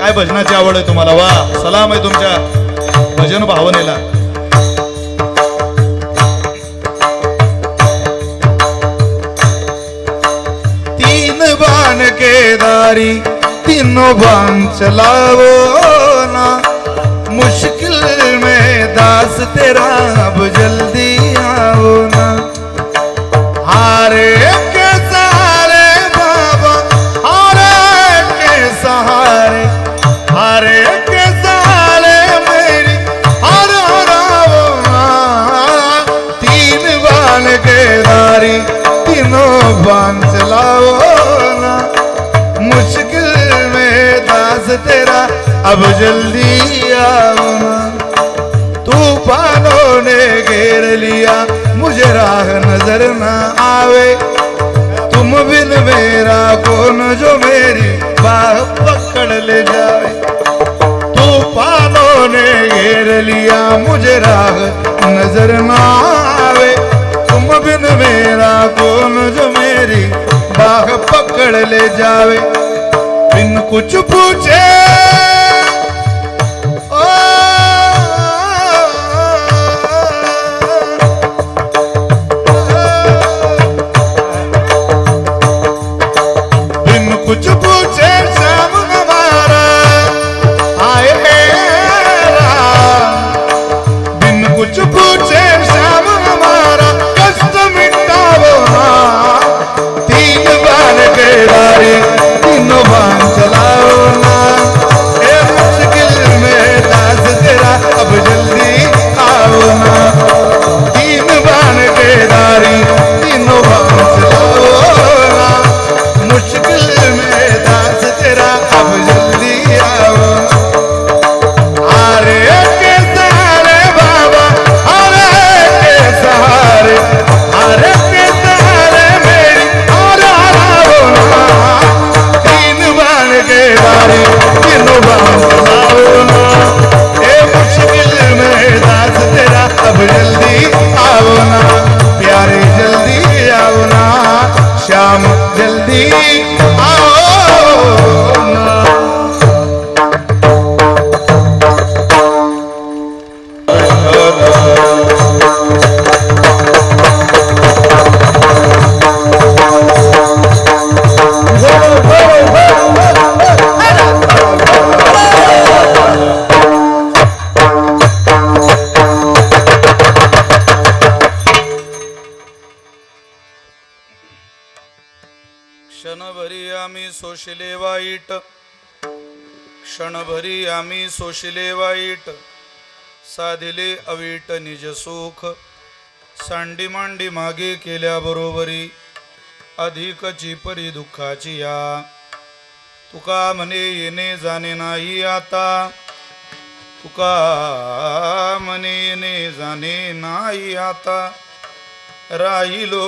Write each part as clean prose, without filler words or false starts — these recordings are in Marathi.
काय भजनाची आवड आहे तुम्हाला? वा, सलाम आहे तुमच्या भजन भावनेला. तीन बाण केदारी तीनों बाण चलावो ना, मुश्किल में दास तेरा अब जल्दी आओ ना. हारे के सहारे बाबा, हारे के सहारे, हारे के सहारे मेरी हर हराओ ना. तीन बाण केदारी तीनों बाण चलाओ ना, मुश्किल में दास तेरा अब जल्दी आओ ना. तूफानों ने घेर लिया मुझे राह नजर न आवे, तुम बिन मेरा कौन जो मेरी बाह पकड़ ले जाए. तूफानों ने घेर लिया मुझे राह नजर न आवे, तुम बिन मेरा कौन जो मेरी बाह पकड़ ले जावे. बिन कुछ पूछे कुछ पूछे श्याम हमारा आए मेरा, बिन कुछ पूछे श्याम हमारा कष्ट मिटावो ना. तीन बाण केदारी तीनों बाण चलाओ ना, ए मुश्किल में दास तेरा अब जल्दी आओ ना. तीन बाण केदारी तीनों बाण चलाओ ना, मुश्किल तेरा अब जल्दी आओ. हारे के सहारे बाबा, हारे के सहारे, हारे के सहारे मेरी हार हराओ ना. तीन बाण केदारी तीनों बाण चलाओ ना, ए मुश्किल में दास तेरा अब जल्दी आओ ना. प्यारे जल्दी आओ ना, श्याम जल्दी आओ. क्षणभरी आम्ही सोशिले वाईट, क्षणभरी आम्ही सोशिले वाईट, साधिले अवीट निज सुख. सांडी मांडी मागे केल्या बरोबरी, अधिकची परी दुःखाची या. तुका म्हणे येणे जाणे नाही आता, तुका म्हणे येणे जाणे नाही आता. राहिलो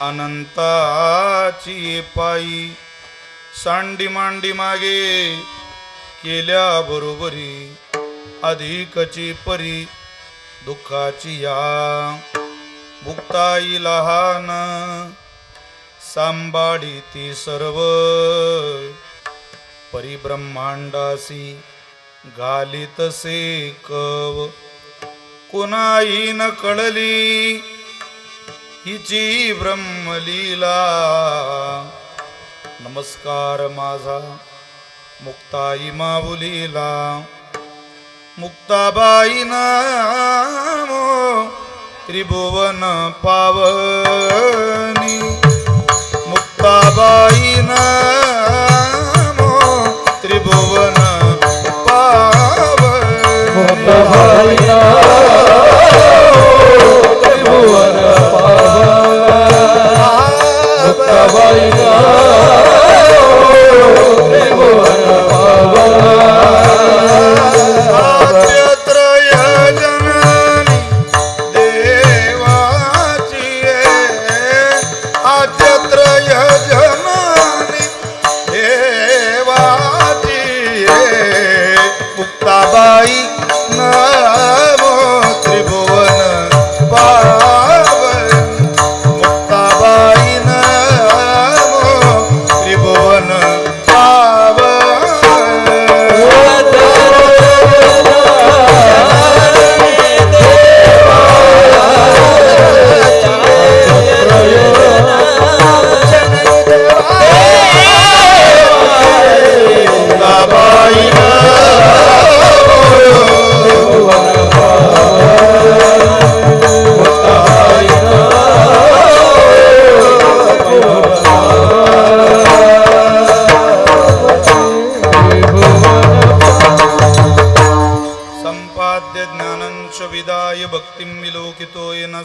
अनंताची पायी, सांडी मांडी मागे केल्या बरोबरी, अधिकची परी दुःखाची या. मुक्ताई लहान सांभाळी ती सर्व, परिब्रह्मांडासी घालितसे कव. कुणाही न कळली हिची ब्रह्मलीला, नमस्कार माझा मुक्ताई माऊलीला. मुक्ताबाई नामो त्रिभुवन पावनी, मुक्ताबाई नामो त्रिभुवन पावनी. मुक्ताबाई त्रिभुवन मुक्ताबाई त्रिभुवन आद्यत्रय जननी देवाची, आद्यत्रय जननी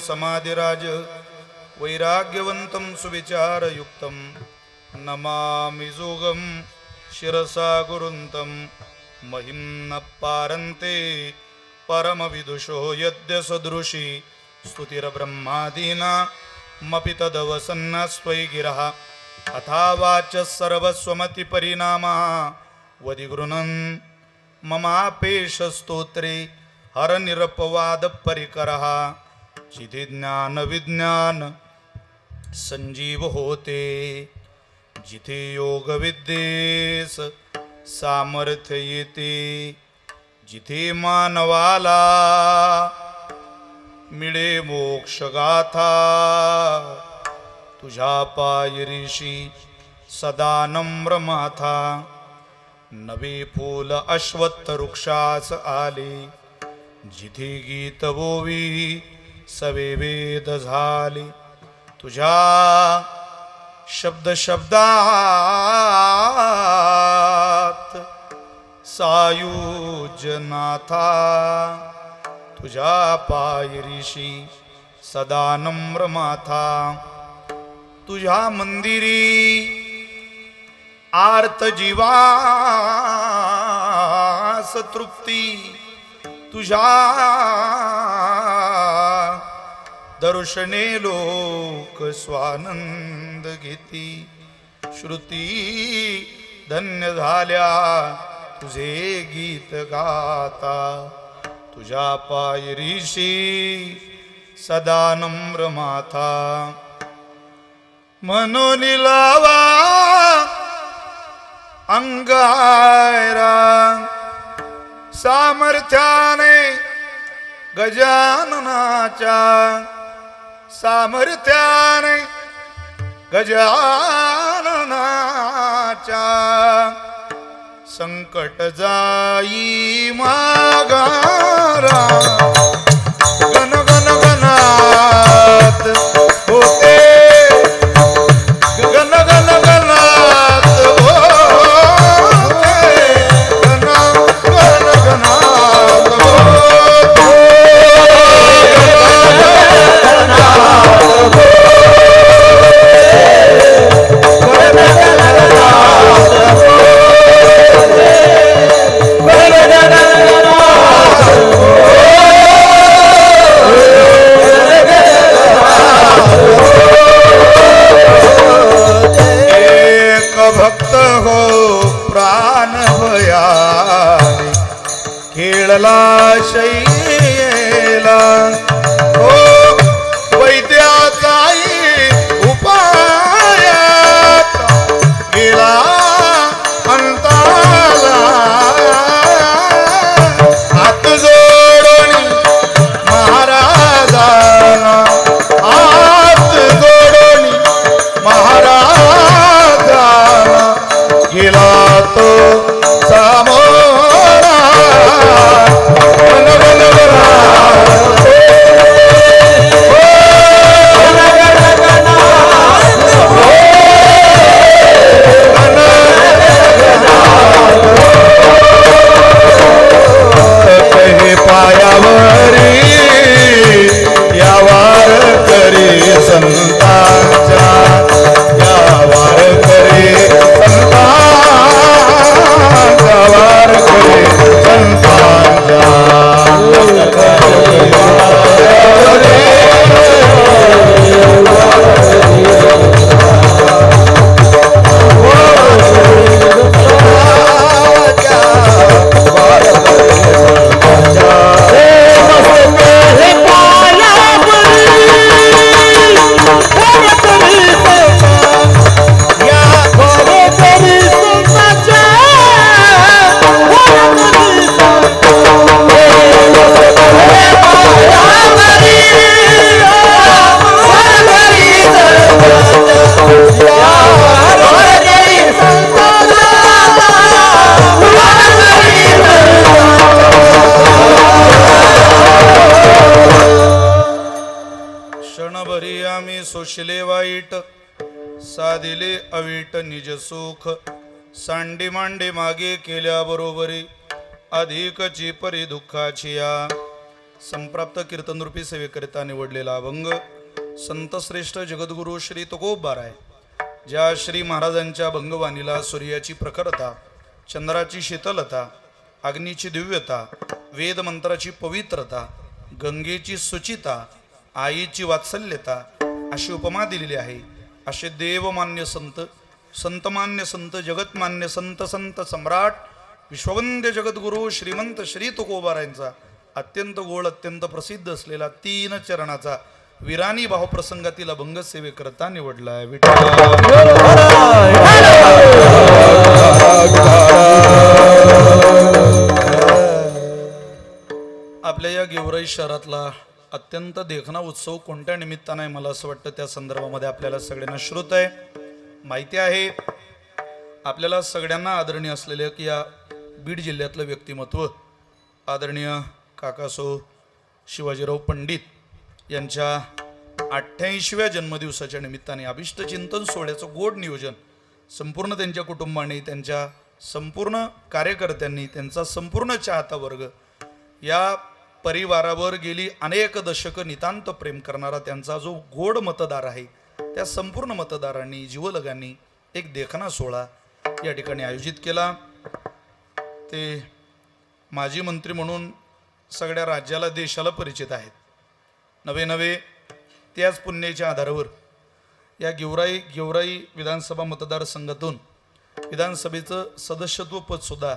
समाधिराज वैराग्यवन्तं सुविचारयुक्तं नमामि जोगं शिरसा गुरुन्तं महिं न पारन्ते परमविदुषो यद्य सदृशी स्तुतिर्ब्रह्मादीना मपि तदवसन्नस्त्वयि गिरः अथा वाचः सर्वस्वमतिपरिणामः वदिगृणन् ममापेशस्तोत्रे हरनिरपवादपरिकरः जिथे ज्ञानविज्ञान संजीव होते जिथे योगविद्येस सामर्थ्य येते जिथे मानवाला मिळे मोक्षगाथा तुझ्या पायरीशी सदा नम्र माथा नवे फूल अश्वत्थ वृक्षास आले जिथे गीत बोवी सवे वेद झाले तुझ्या शब्द शब्दात सायुज्यनाथा तुझ्या पायरीशी सदा नम्र माथा तुझ्या मंदिरी आर्त जीवास तृप्ती तुझ्या दर्शने लोक स्वानंद घेती श्रुती धन्य झाल्या तुझे गीत गाता तुझ्या पायरीशी सदा नम्र माथा म्हणून लावा अंगारा सामर्थ्याने गजाननाच्या सामर्थ्याने गजाननाच्या संकट जाई मागारा गण गण गणात होते गण गण गणात होते गण गण गणात भक्त हो प्राण भयाने खेळला शैला हो वैद्याचाही उपायात गेला अंताला हात जोडून महाराजांना हात जोडून महाराजांना गेला तो सामोरा गण गण कहे पायावरी यावार करी संतांच्या यावार करी संतांच्या वार करी संतांच्या क्षणभरी आम्ही सोशिले वाईट साधिले अवीट निज सुख सांडी मांडे मागे केल्या बरोबरी अधिकची परी दुःखाची या संप्राप्त कीर्तनरूपी सेवेकरिता निवडलेला अभंग संत श्रेष्ठ जगद्गुरु श्री तुकोबाराय, ज्या श्री महाराजांच्या भंगवाणीला सूर्याची प्रखरता, चंद्राची शीतलता, अग्नीची दिव्यता, वेद मंत्राची पवित्रता, गंगेची सुचिता, आईची वात्सल्यता अशी उपमा दिलेली आहे. असे देवमान्य संत, संतमान्य संत, जगतमान्य संत, संत सम्राट विश्ववंद्य जगद्गुरु श्रीमंत श्री तुकोबारायांचा अत्यंत गोड, अत्यंत प्रसिद्ध असलेला 3 चरणाचा विराणी भावप्रसंगातील अभंग सेवेकरता निवडला आहे. आपल्या या गेवराई शहरातला अत्यंत देखणा उत्सव कोणत्या निमित्ताने मला असं वाटतं त्या संदर्भामध्ये आपल्याला सगळ्यांना श्रुत आहे, माहिती आहे. आपल्याला सगळ्यांना आदरणीय असलेले की या बीड जिल्ह्यातलं व्यक्तिमत्व आदरणीय काकासो शिवाजीराव पंडित यांच्या 88व्या जन्मदिवसाच्या निमित्ताने अभिष्ट चिंतन सोहळ्याचं गोड नियोजन संपूर्ण त्यांच्या कुटुंबाने, त्यांच्या संपूर्ण कार्यकर्त्यांनी, त्यांचा संपूर्ण चाहता वर्ग, या परिवारावर गेली अनेक दशकं नितांत प्रेम करणारा त्यांचा जो गोड मतदार आहे, त्या संपूर्ण मतदारांनी, जीवलगांनी एक देखणा सोहळा या ठिकाणी आयोजित केला. ते माजी मंत्री म्हणून सगळ्या राज्याला, देशाला परिचित आहेत. नवे त्याच पुण्याच्या आधारावर या गेवराई विधानसभा मतदारसंघातून विधानसभेचं सदस्यत्व पदसुद्धा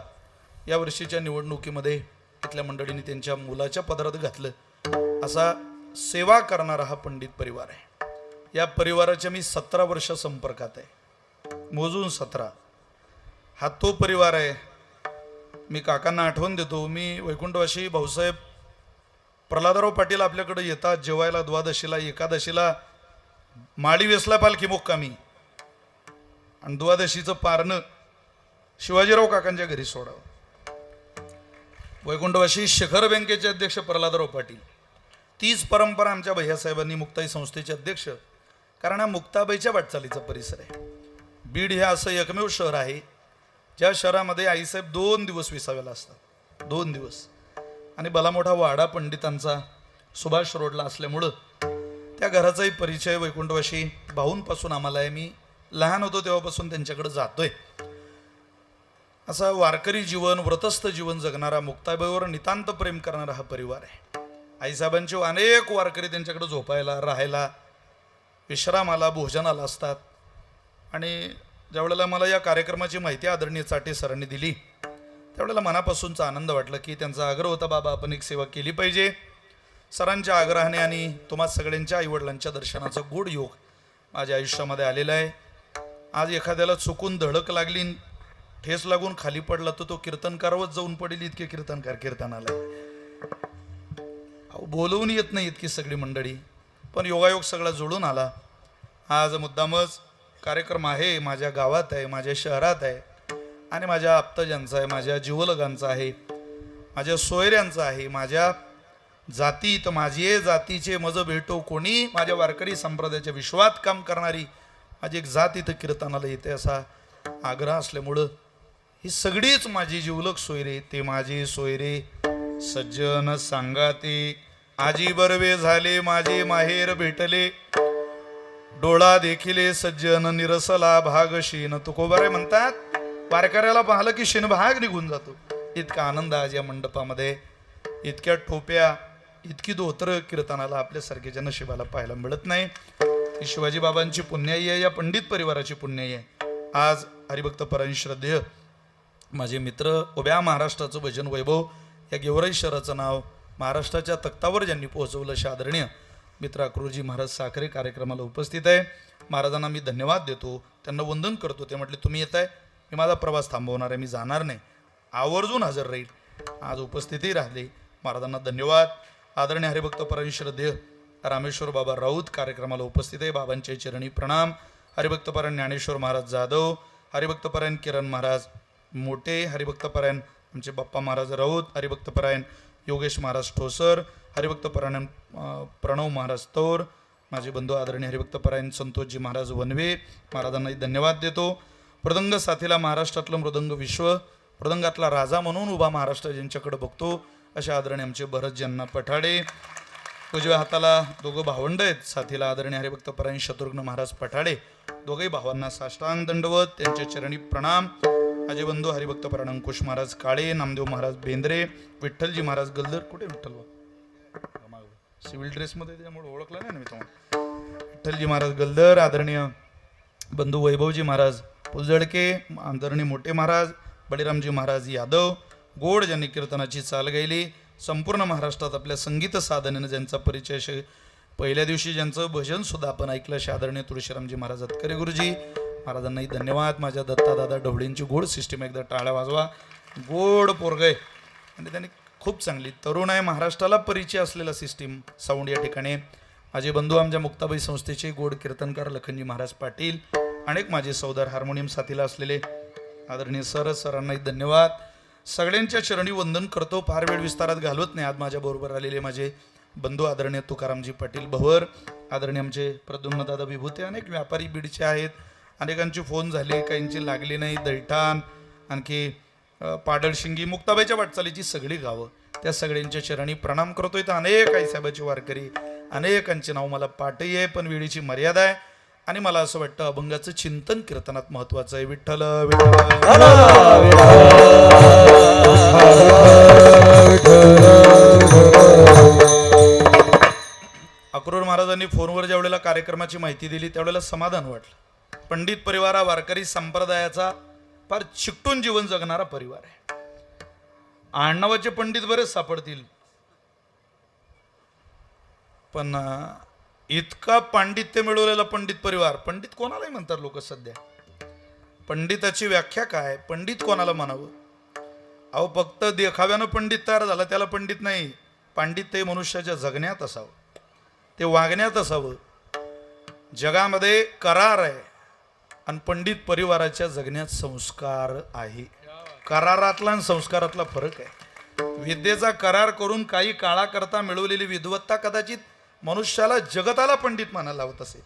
या वर्षीच्या निवडणुकीमध्ये इथल्या मंडळींनी त्यांच्या मुलाच्या पदरात घातलं. असा सेवा करणारा हा पंडित परिवार आहे. या परिवाराच्या मी 17 वर्ष संपर्कात आहे, मोजून 17. हा तो परिवार आहे. मी काकांना आठवण देतो, मी वैकुंठवासी भाऊसाहेब प्रल्हादराव पाटील आपल्याकडे येतात जेवायला द्वादशीला, एकादशीला माळी वेसला पालखी मुक्कामी, आणि द्वादशीचं पारणं शिवाजीराव काकांच्या घरी सोडावं. वैकुंठवासी शिखर बँकेचे अध्यक्ष प्रल्हादराव पाटील, तीच परंपरा आमच्या भैयासाहेबांनी, मुक्ताई संस्थेचे अध्यक्ष, कारण हा मुक्ताबाईच्या वाटचालीचा परिसर आहे. बीड हे असं एकमेव शहर आहे ज्या शहरामध्ये आईसाहेब 2 दिवस विसाव्याला असतात, 2 दिवस. आणि भला मोठा वाडा पंडितांचा सुभाष रोडला असल्यामुळं त्या घराचाही परिचय वैकुंठवासी भाऊंपासून आम्हाला आहे. मी लहान होतो तेव्हापासून त्यांच्याकडे जातोय. असा वारकरी जीवन, व्रतस्थ जीवन जगणारा, मुक्ताबाईवर नितांत प्रेम करणारा हा परिवार आहे. आईसाहेबांचे अनेक वारकरी त्यांच्याकडे झोपायला, राहायला, विश्रामाला, भोजनाला असतात. आणि ज्यावेळेला मला या कार्यक्रमाची माहिती आदरणीय चाटे सरांनी दिली, त्यावेळेला मनापासूनचा आनंद वाटला की त्यांचा आग्रह होता, बाबा आपण एक सेवा केली पाहिजे. सरांच्या आग्रहाने आणि तुम्हा सगळ्यांच्या आईवडिलांच्या दर्शनाचा गोड योग माझ्या आयुष्यामध्ये आलेला आहे. आज एखाद्याला चुकून धडक लागली, ठेस लागून खाली पडला, तर तो कीर्तनकारावच जाऊन पडेल इतके कीर्तनकार कीर्तनाला. बोलवून येत नाही इतकी सगळी मंडळी, पण योगायोग सगळा जोडून आला. आज मुद्दामच कार्यक्रम आहे, माझ्या गावात आहे, माझ्या शहरात आहे, आणि माझ्या आप्तजांचा आहे, माझ्या जीवलगांचा आहे, माझ्या सोयऱ्यांचा आहे, माझ्या जातीत माझे जातीचे मज भेटो कोणी, माझ्या वारकरी संप्रदायाच्या विश्वात काम करणारी माझी एक जात इथं कीर्तनाला येते असा आग्रह असल्यामुळं ही सगळीच माझी जीवलग सोयरे, ते माझे सोयरे सज्जन सांगाते, आजी बरवे झाले माझे माहेर भेटले, डोळा देखिले सज्जन निरसला भाग शीन. तुकोबारे म्हणतात, वारकऱ्याला पाहिलं की शिनभाग निघून जातो. इतका आनंद आज या मंडपामध्ये, इतक्या ठोप्या, इतकी धोतर कीर्तनाला आपल्यासारख्याच्या नशिबाला पाहायला मिळत नाही. ही शिवाजी बाबांची पुण्याई आहे, या पंडित परिवाराची पुण्याई आहे. आज हरिभक्तपरायण श्रद्धेय माझे मित्र, उभ्या महाराष्ट्राचं भजन वैभव या गेवराई शहराचं नाव महाराष्ट्राच्या तख्तावर ज्यांनी पोहोचवलं, अशा आदरणीय मित्र अक्रूरजी महाराज साखरे कार्यक्रमाला उपस्थित आहे. महाराजांना मी धन्यवाद देतो, त्यांना वंदन करतो. ते म्हटले तुम्ही येत आहे, मी माझा प्रवास थांबवणार आहे, मी जाणार नाही, आवर्जून हजर राहील. आज उपस्थितही राहिले, महाराजांना धन्यवाद. आदरणीय हरिभक्तपरायण श्रद्धेय रामेश्वर बाबा राऊत कार्यक्रमाला उपस्थित आहे, बाबांच्या चरणी प्रणाम. हरिभक्तपरायण ज्ञानेश्वर महाराज जाधव, हरिभक्तपरायण किरण महाराज मोठे, हरिभक्तपरायण आमचे बाप्पा महाराज राऊत, हरिभक्तपरायण योगेश महाराज ठोसर, हरिभक्तपरायण प्रणव महाराज तौर, माझे बंधू आदरणीय हरिभक्तपरायण संतोषजी महाराज वनवे, महाराजांनाही धन्यवाद देतो. मृदंग साथीला महाराष्ट्रातलं मृदंग विश्व, मृदंगातला राजा म्हणून उभा महाराष्ट्र ज्यांच्याकडे बघतो अशा आदरणीय आमचे भरतज्यांना पठाडे. उजव्या हाताला दोघं भावंड आहेत, साथीला आदरणीय हरिभक्त परायण शत्रुघ्न महाराज पठाडे. दोघेही भावांना साष्टांग दंडवत, त्यांच्या चरणी प्रणाम. माझे बंधू हरिभक्त परायण अंकुश महाराज काळे, नामदेव महाराज बेंद्रे, विठ्ठलजी महाराज गल्दर. कुठे विठ्ठल सिव्हिल ड्रेसमध्ये, त्यामुळे ओळखलं नाही ना मी तुम्हाला. विठ्ठलजी महाराज गल्दर, आदरणीय बंधू वैभवजी महाराज पुलजडके, आदरणीय मोठे महाराज बळीरामजी महाराज यादव गोड, ज्यांनी कीर्तनाची चाल गायली. संपूर्ण महाराष्ट्रात आपल्या संगीत साधनेनं ज्यांचा परिचय, पहिल्या दिवशी ज्यांचं भजन सुद्धा आपण ऐकलं, आदरणीय तुळशीरामजी महाराज अतकरे गुरुजी महाराजांनाही धन्यवाद. माझ्या दत्तादादा ढवळींची गोड सिस्टीम, एकदा टाळ्या वाजवा. गोड पोरगय आणि त्यांनी खूप चांगली तरुण आहे, महाराष्ट्राला परिचय असलेला सिस्टीम साऊंड या ठिकाणी. माझे बंधू आमच्या मुक्ताबाई संस्थेचे गोड कीर्तनकार लखनजी महाराज पाटील, अनेक माझे सौदर हार्मोनियम साथीला असलेले आदरणीय सरांनाही धन्यवाद. सगळ्यांच्या चरणी वंदन करतो, फार वेळ विस्तारात घालवत नाही. आज माझ्याबरोबर आलेले माझे बंधू आदरणीय तुकारामजी पाटील भवर, आदरणीय आमचे प्रद्युम्नदादा विभूते, अनेक व्यापारी बीडचे आहेत. अनेकांचे फोन झाले, काहींची लागली नाही. दैठाण, आणखी पाडळशिंगी, मुक्ताबाईच्या वाटचालीची सगळी गावं, त्या सगळ्यांच्या चरणी प्रणाम करतोय. तर अनेक आई साहेबाचे वारकरी, अनेकांचे नाव मला पाठही आहे, पण वेळेची मर्यादा आहे. आणि मला असं वाटतं अभंगाचं चिंतन कीर्तनात महत्वाचं आहे. विठ्ठल अक्रूर महाराजांनी फोनवर ज्या वेळेला कार्यक्रमाची माहिती दिली त्यावेळेला समाधान वाटलं. पंडित परिवार हा वारकरी संप्रदायाचा फार चिकटून जीवन जगणारा परिवार आहे. आडनावाचे पंडित बरेच सापडतील, पण इतका पांडित्य मिळवलेला पंडित परिवार. पंडित कोणालाही म्हणतात लोक सध्या. पंडिताची व्याख्या काय, पंडित कोणाला म्हणावं? अहो, फक्त देखाव्यानं पंडित तयार झाला त्याला पंडित नाही. पांडित्य मनुष्याच्या जगण्यात असावं, ते वागण्यात असावं. जगामध्ये करार आहे आणि पंडित परिवाराच्या जगण्यात संस्कार आहे. करारातला आणि संस्कारातला फरक आहे. विद्येचा करार करून काही काळाकरता मिळवलेली विद्वत्ता कदाचित मनुष्याला, जगताला पंडित म्हणायला लावत असेल,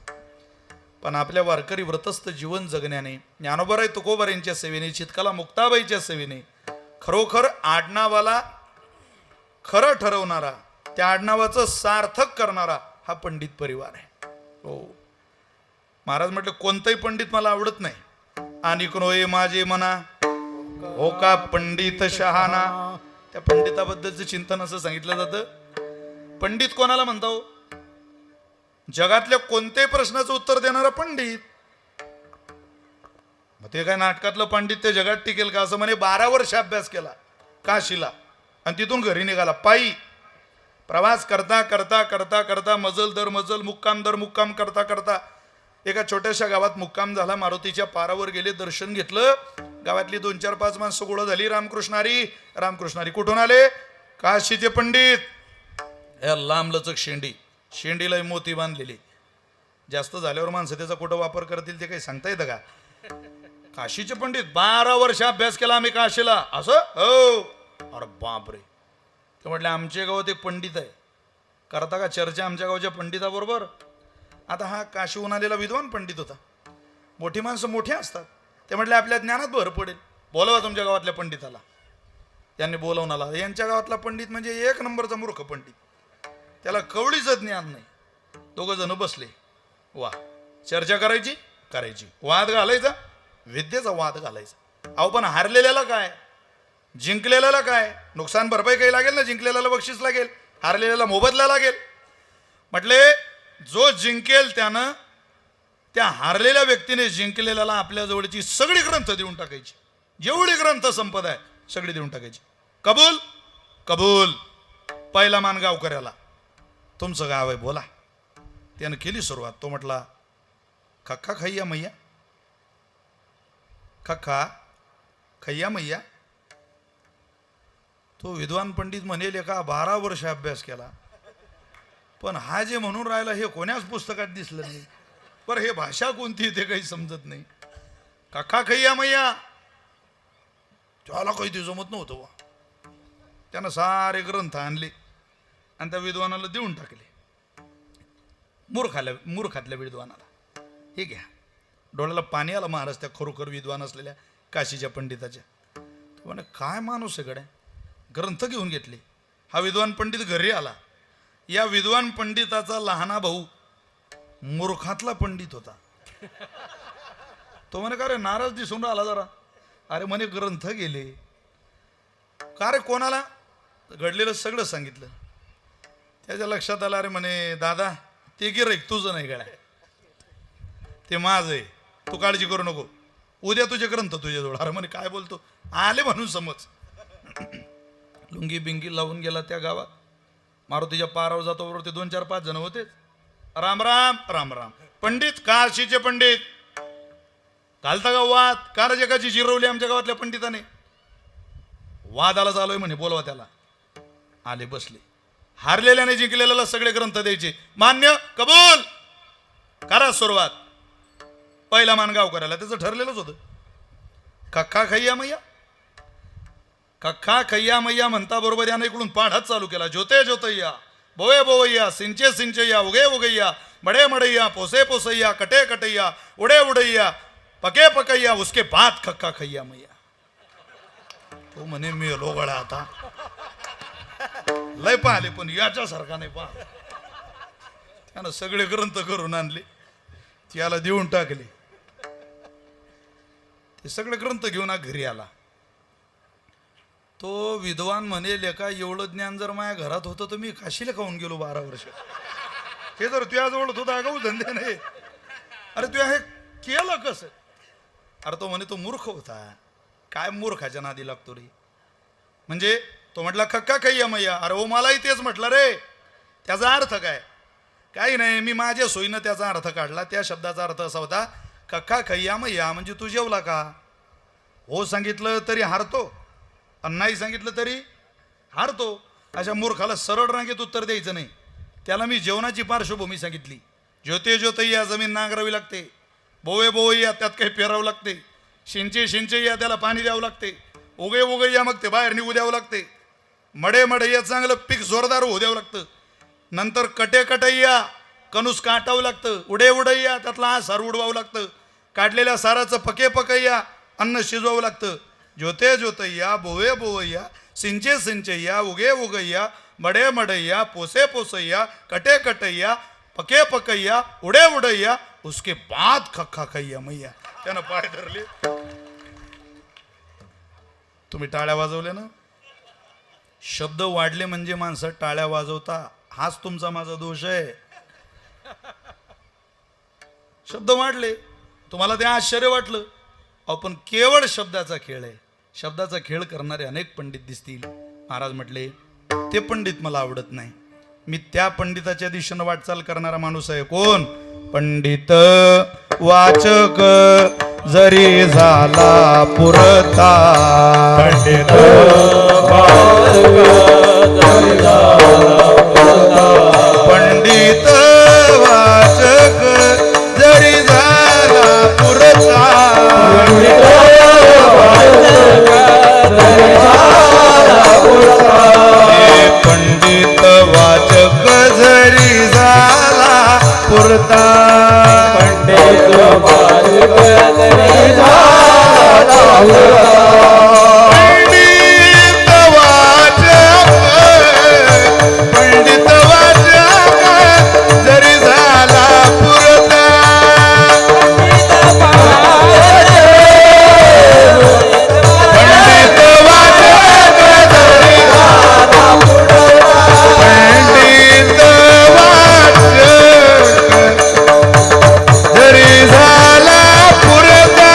पण आपल्या वारकरी व्रतस्थ जीवन जगण्याने, ज्ञानोबराय तुकोबर यांच्या सेवेने, चितकाला मुक्ताबाईच्या सेवेने, खरोखर आडनावाला खरं ठरवणारा, त्या आडनावाचं सार्थक करणारा हा पंडित परिवार आहे. हो, महाराज म्हटलं कोणताही पंडित मला आवडत नाही. आणि कोणोय माझे मना हो का पंडित शहाणा. त्या पंडिताबद्दलचं चिंतन असं सांगितलं जातं. पंडित कोणाला म्हणतो? जगातल्या कोणत्याही प्रश्नाचं उत्तर देणारा पंडित. मग ते काय नाटकातलं पंडित ते जगात टिकेल का? असं म्हणे 12 वर्ष अभ्यास केला काशीला आणि तिथून घरी निघाला पायी. प्रवास करता करता करता करता मजल दर मजल, मुक्काम दर मुक्काम करता करता एका छोट्याशा गावात मुक्काम झाला. मारुतीच्या पारावर गेले, दर्शन घेतलं. गावातली 2-4-5 माणसं गोळा झाली. रामकृष्णारी रामकृष्णारी. कुठून आले? काशीचे पंडित. लांबलचक शेंडी, शेंडीला मोती बांधलेली. जास्त झाल्यावर माणसं त्याचा कुठं वापर करतील ते काही सांगता येतं का? काशीचे पंडित, 12 वर्ष अभ्यास केला आम्ही काशीला. असं? हो. अरे बापरे. ते म्हटले आमच्या गावात एक पंडित आहे, करता का चर्चा आमच्या गावच्या पंडिताबरोबर? आता हा काशीहून आलेला विद्वान पंडित होता. मोठी माणसं मोठी असतात. ते म्हटले आपल्या ज्ञानात भर पडेल, बोलवा तुमच्या गावातल्या पंडिताला. त्यांनी बोलवून आला. यांच्या गावातला पंडित म्हणजे 1 नंबरचा मूर्ख पंडित, त्याला कवळीचं ज्ञान नाही. 2 जण बसले. वा, चर्चा करायची करायची, वाद घालायचा, विद्येचा वाद घालायचा. अहो पण हारलेल्याला काय, जिंकलेल्याला काय? नुकसान भरपाई काही लागेल ना, जिंकलेल्याला बक्षीस लागेल, हारलेल्याला मोबदला लागेल. म्हटले जो जिंकेल त्यानं त्या हारलेल्या व्यक्तीने जिंकलेल्याला आपल्या जवळची सगळी ग्रंथ देऊन टाकायची, जेवढी ग्रंथ संपदा आहे सगळी देऊन टाकायची. कबूल? कबूल. पहिला मान गावकऱ्याला, तुमचं गाव आहे बोला. त्यानं केली सुरुवात. तो म्हटला खक्का खय्या मैया, खक्का खय्या मैया. तो विद्वान पंडित म्हणेल का 12 वर्ष अभ्यास केला, पण हा जे म्हणून राहिला हे कोण्याच पुस्तकात दिसलं नाही. पर हे भाषा कोणती ते काही समजत नाही. काका खय्या मैया, त्याला काही ते जमत नव्हतं. त्यानं सारे ग्रंथ आणले आणि त्या विद्वानाला देऊन टाकले. मूर्खातल्या विद्वानाला. हे घ्या. डोळ्याला पाणी आलं महाराज त्या खरोखर विद्वान असलेल्या काशीच्या पंडिताच्या. तो म्हणे काय माणूस आहे गड्या. ग्रंथ घेऊन घेतले हा विद्वान पंडित घरी आला. या विद्वान पंडिताचा लहाना भाऊ मूर्खातला पंडित होता. तो म्हणे का रे नाराज दिसून आला जरा. अरे म्हणे ग्रंथ गेले. का रे कोणाला? घडलेलं सगळं सांगितलं. त्याच्या लक्षात आलं, अरे म्हणे दादा ते गिऱ्हाईक तुझं नाही गळ्या, ते माझं आहे, तू काळजी करू नको, उद्या तुझे ग्रंथ तुझ्याजवळ. अरे म्हणे काय बोलतो? आले म्हणून समज. लुंगी बिंगी लावून गेला त्या गावात. मारुतीच्या पारावर जातो बरोबर ते 2-4-5 जण होते. राम राम राम राम. पंडित काशीचे पंडित घालता का वाद? का जगाची जिरवली आमच्या गावातल्या पंडिताने. वादाला चालू आहे म्हणे, बोलवा त्याला. आले बसले. हारलेल्याने जिंकलेल्याला सगळे ग्रंथ द्यायचे. मान्य, कबूल करा सुरुवात. पहिला मान गाव करायला त्याचं ठरलेलंच होतं. कक्का खय्या मैया, कक्का खय्या मैया म्हणता बरोबर याने इकडून पाढाच चालू केला. ज्योते ज्योतय्या, बोवे बोवय्या, सिंचे सिंचय्या, उगे उगय्या, मडे मडैया, पोसे पोसैया, कटे कटैया, उडे उडैया, पके पकैया, उसके बाद कक्का खय्या मैया. तो म्हणे मी लोगळा आता लय पाहिले पण याच्यासारखा नाही पहा. त्यानं सगळे ग्रंथ करून आणले, त्याला देऊन टाकले. ते सगळे ग्रंथ घेऊन घरी आला. तो विद्वान म्हणे लेका एवढं ज्ञान जर माझ्या घरात होतं तर मी काशीला खाऊन गेलो 12 वर्ष. हे जर तुझ्याजवळ होतं आगाऊ धंदे नाही. अरे तू हे केलं कसं? अरे तो म्हणे तो मूर्ख होता. काय मूर्खाच्या नादी लागतो रे? म्हणजे तो म्हटला कक्का खय्या मैया. अरे हो मलाही तेच म्हटलं रे. त्याचा अर्थ काय? काही नाही, मी माझ्या सोयीनं त्याचा अर्थ काढला. त्या शब्दाचा अर्थ असा होता, कक्का खय्या मैया म्हणजे तू जेवला का? हो सांगितलं तरी हारतो आणि नाही सांगितलं तरी हारतो. अशा मूर्खाला सरळ रांगेत उत्तर द्यायचं नाही. त्याला मी जेवणाची पार्श्वभूमी सांगितली. ज्योते ज्योतय्या जमीन नांगरावी लागते, बोवे बोवय्या त्यात काही पेरावं लागते, शिंचे शिंचय्या त्याला पाणी द्यावं लागते, उगे उगय्या मग ते बाहेर निघू द्यावं लागते, मडे मडैया चांगलं पीक जोरदार होऊ द्यावं लागतं, नंतर कटे कटय्या कणूस काटावं लागतं, उडे उडय्या त्यातला सार उडवावं लागतं, काढलेल्या साराचं पके पकय्या अन्न शिजवावं लागतं, ज्योते ज्योतय्या, बोवे बोवय्या, सिंचे सिंचय्या, उगे उगय्या, मडे मडैया, पोसे पोसय्या, कटे कटय्या, पके पकय्या, उडे उडय्या, उसके बाद खक्का खय्या मैया. त्यानं पाय धरले. तुम्ही टाळ्या वाजवले ना. शब्द वाढले म्हणजे माणसं टाळ्या वाजवता. हाच तुमचा माझा दोष आहे. शब्द वाढले तुम्हाला ते आश्चर्य वाटलं. आपण केवळ शब्दाचा खेळ आहे. शब्दाचा खेळ करणारे अनेक पंडित दिसतील. महाराज म्हटले ते पंडित मला आवडत नाही. मी त्या पंडिताच्या दिशेनं वाटचाल करणारा माणूस आहे. कोण? पंडित वाचक जरी झाला पुरता, पंडित वाचक जरी झाला पुरता, पंडित वाचक जरी झाला पुरता, पंडित वाचक जरी झाला पुरता, पंडित वाचक जरी झाला पुरता, पंडित वाचक जरी झाला पुरता, पंडित वाचक, पंडित वाचक जरी झाला पुरता, पंडित वाचक जरी झाला पुरता, पंडित वाचक जरी झाला पुरता,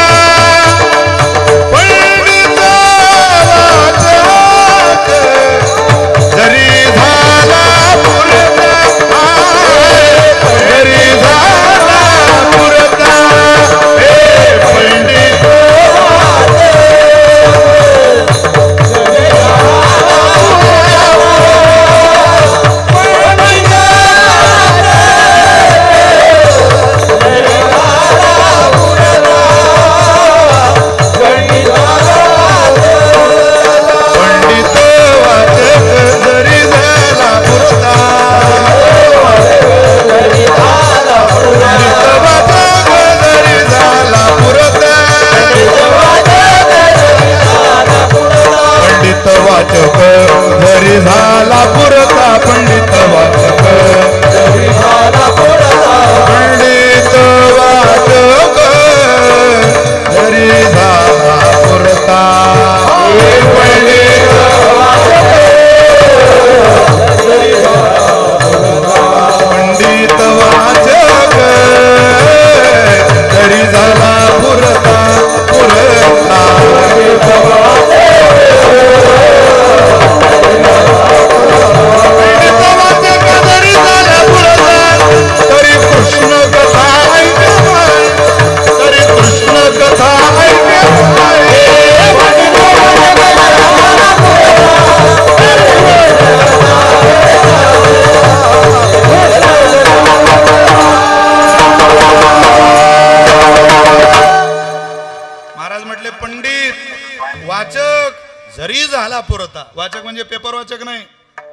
वाचक जरी झाला पुरता, वाचक म्हणजे पेपर वाचक नाही,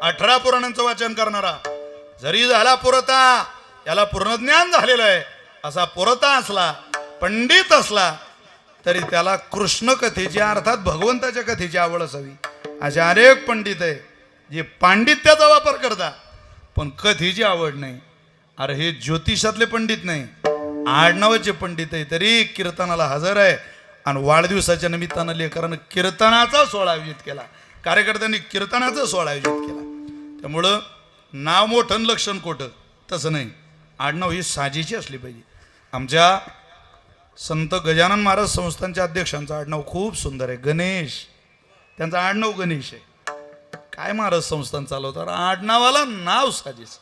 18 पुराणांचं वाचन करणारा जरी झाला पुरता, याला पूर्ण ज्ञान झालेलं आहे असा पुरता असला, पंडित असला, तरी त्याला कृष्ण कथेची अर्थात भगवंताच्या कथेची आवड असावी. असे अनेक पंडित आहे जे पांडित्याचा वापर करतात पण कथेची आवड नाही. अरे हे ज्योतिषातले पंडित नाही, आडनावाचे पंडित आहे, तरी कीर्तनाला हजर आहे. आणि वाढदिवसाच्या निमित्तानं लेकरानं कीर्तनाचा सोहळा आयोजित केला, कार्यकर्त्यांनी कीर्तनाचा सोहळा आयोजित केला. त्यामुळं नाव मोठं आणि लक्षण खोटं तसं नाही, आडनाव ही साजेची असली पाहिजे. आमच्या संत गजानन महाराज संस्थानच्या अध्यक्षांचं आडनाव खूप सुंदर आहे, गणेश. त्यांचं आडनाव गणेश आहे. काय महाराज संस्थान चालवतात, आडनावाला नाव साजेच.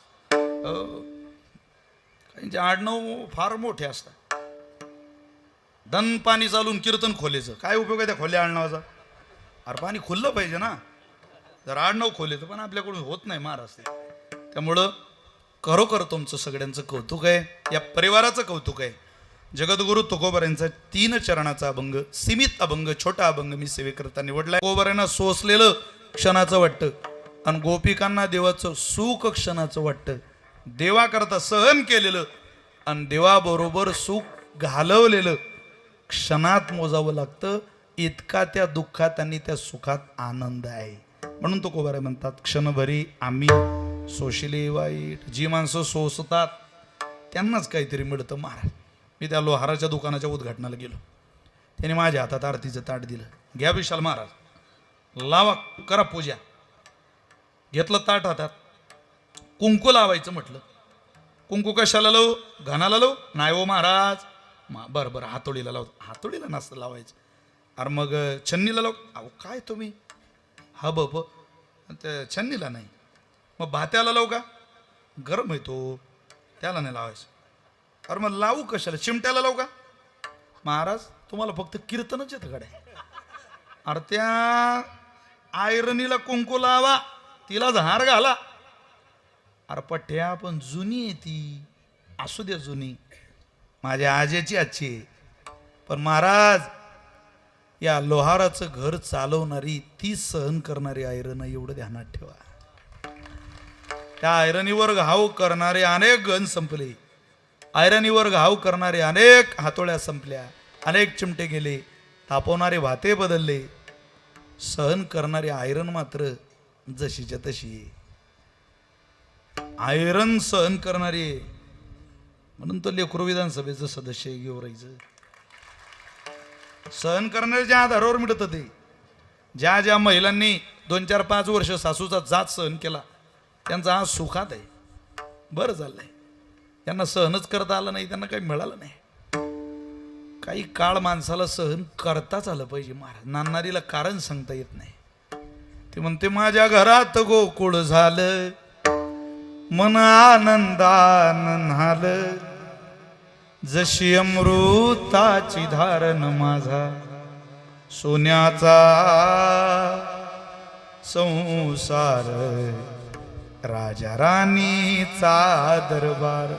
त्यांचे आडनाव फार मोठे असतात. धन पाणी चालून कीर्तन खोलेचं काय उपयोग आहे त्या खोल्या आडनावाचा? अरे पाणी खुललं पाहिजे ना, जर आडनाव खोलेचं पण आपल्याकडून होत नाही महाराज ते. त्यामुळं खरोखर तुमचं सगळ्यांचं कौतुक आहे, या परिवाराचं कौतुक आहे. जगद्गुरु तुकोबारांचा 3 चरणाचा अभंग, सीमित अभंग, छोटा अभंग मी सेवेकरता निवडलाय. तुकोबारांना सोसलेलं क्षणाचं वाटतं आणि गोपिकांना देवाचं सुख क्षणाचं वाटतं. देवाकरता सहन केलेलं आणि देवाबरोबर सुख घालवलेलं क्षणात मोजावं लागतं. इतका त्या दुःखात आणि त्या सुखात आनंद आहे. म्हणून तुकोबाराय म्हणतात, क्षणभरी आम्ही सोशिले वाईट. जी माणसं सोसतात त्यांनाच काहीतरी मिळतं महाराज. मी त्या लोहाराच्या दुकानाच्या उद्घाटनाला गेलो, त्याने माझ्या हातात आरतीचं ताट दिलं. घ्या विशाल महाराज, लावा, करा पूजा. घेतलं ताट हातात, कुंकू लावायचं म्हटलं. कुंकू कशाला लावू, घाणाला लावू? नाही हो महाराज. बरं बरं, हातोडीला लाव. हातोडीला नसतं लावायचं. अरे मग छन्नीला लाव. अहो काय तुम्ही, हा बप छन्नीला नाही. मग भात्याला लावू का, गरम आहे तो, त्याला नाही लावायचं. अरे मग लावू कशाला, चिमट्याला लावू का? महाराज तुम्हाला फक्त कीर्तनच येतं कडे. अरे त्या आयरणीला कुंकू लावा, तिला झार घाला. अरे पठ्या पण जुनी आहे ती, असू द्या जुनी, माझ्या आजीची आजची आहे. पण महाराज या लोहाराचं घर चालवणारी, ती सहन करणारी आयरन एवढं ध्यानात ठेवा. त्या आयरनीवर घाव करणारे अनेक गण संपले, आयरनीवर घाव करणारे अनेक हातोळ्या संपल्या, अनेक चिमटे गेले, तापवणारे भाते बदलले. सहन करणारे आयरन मात्र जशीच्या तशी आहे. आयरन सहन करणारे, म्हणून तो लेकरू विधानसभेचं सदस्य घेऊरायचं. सहन करणाऱ्याच्या आधारावर मिळतं ते. ज्या ज्या महिलांनी 2, 4, 5 वर्ष सासूचा जात सहन केला त्यांचा आज सुखात आहे, बरं झालंय. त्यांना सहनच करता आलं नाही, त्यांना काही मिळालं नाही. काही काळ माणसाला सहन करताच आलं पाहिजे महाराज. नांदणारीला कारण सांगता येत नाही. ते म्हणते, माझ्या घरात गोकुळ झालं, मन आनंदान न्हालं, जशी अमृताची धारण माझा सोन्याचा संसार, राजा राणीचा दरबार.